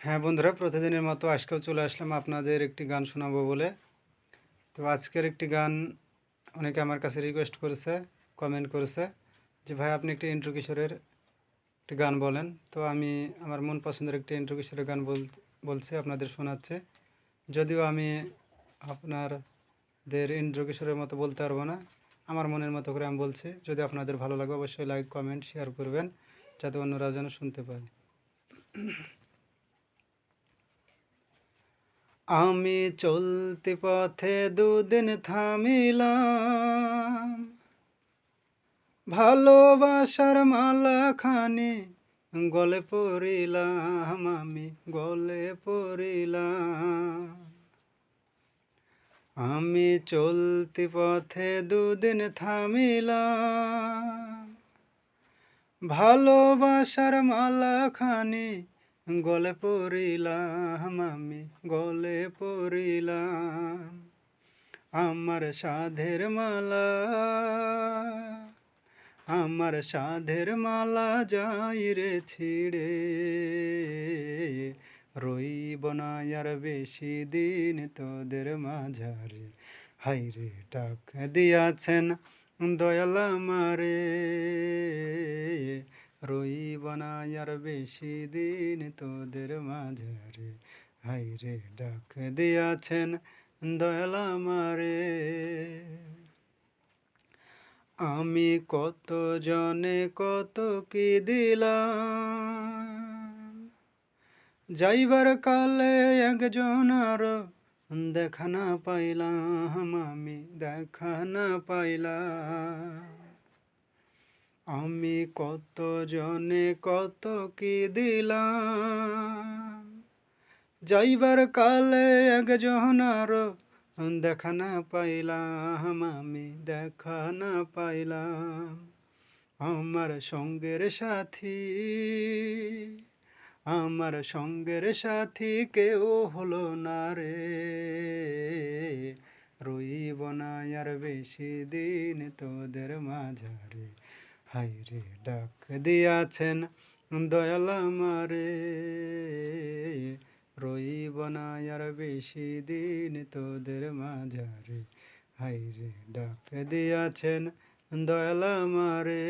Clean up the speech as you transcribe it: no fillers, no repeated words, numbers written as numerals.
হ্যাঁ বন্ধুরা, প্রতিদিনের মতো আজকেও চলে আসলাম আপনাদের একটি গান শোনাবো বলে। তো আজকের একটি গান অনেকে আমার কাছে রিকোয়েস্ট করেছে, কমেন্ট করেছে যে ভাই আপনি একটি ইন্ট্রো কিশোরের একটি গান বলেন। তো আমি আমার মন পছন্দের একটি ইন্ট্রো কিশোরের গান বলছি, আপনাদের শোনাচ্ছে। যদিও আমি আপনাদের ইন্ট্রো কিশোরের মতো বলতে পারবো না, আমার মনের মতো করে আমি বলছি। যদি আপনাদের ভালো লাগে অবশ্যই লাইক, কমেন্ট, শেয়ার করবেন, যাতে অন্যরাও যেন শুনতে পায়। আমি চলতি পথে দুদিন থামিলাম, ভালোবাসার মালাখানি গলে পড়িলাম, আমি গলে পড়িলাম। আমি চলতি পথে দুদিন থামিলাম, ভালোবাসার মালাখানি গলে পড়িলাম, আমি গলে পড়িলাম। আমার সাধের মালা, আমার সাধের মালা যাই রে ছিড়ে, রইব না আর বেশি দিন তোদের মাঝারে। হাই রে ডাক দিয়াছেন দয়াল আমারে, রইব না আর বেশি দিন তোদের মাঝারে। হাই রে ডাক দিয়াছেন দয়াল আমারে। আমি কত জনে কত কি দিলাম, যাইবার কালে একজন আর দেখা না পাইলাম, আমি দেখা না পাইলাম। আমি কত জনে কত কি দিলাম, যাইবার কালে একজন আর দেখা না পাইলাম, আমি দেখা না পাইলাম। আমার সঙ্গের সাথী, আমার সঙ্গের সাথী কেউ হলো না রে, রইব না আর বেশি দিন তোদের মাঝারে। হাই রে ডাক দিয়াছেন দয়াল আমারে, রইব না আর বেশি দিন তোদের মাঝারে। হাই রে ডাক দিয়াছেন দয়াল আমারে।